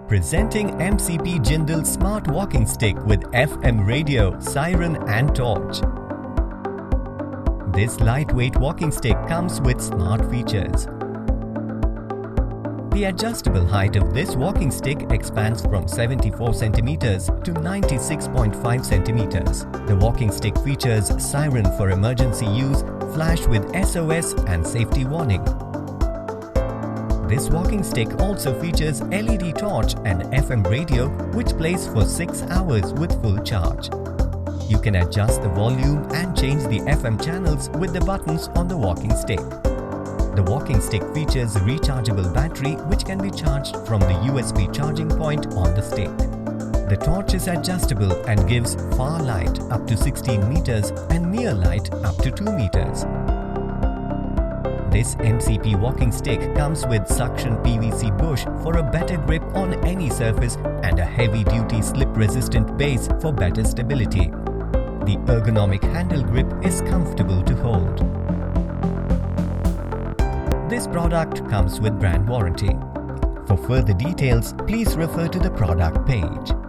Presenting MCP Jindal Smart Walking Stick with FM radio, Siren and torch. This lightweight walking stick comes with smart features. The adjustable height of this walking stick expands from 74 cm to 96.5 cm. The walking stick features Siren for emergency use, flash with SOS and safety warning. This walking stick also features LED torch and FM radio which plays for 6 hours with full charge. You can adjust the volume and change the FM channels with the buttons on the walking stick. The walking stick features a rechargeable battery which can be charged from the USB charging point on the stick. The torch is adjustable and gives far light up to 16 meters and near light up to 2 meters. This MCP walking stick comes with suction PVC bush for a better grip on any surface and a heavy-duty slip-resistant base for better stability. The ergonomic handle grip is comfortable to hold. This product comes with brand warranty. For further details, please refer to the product page.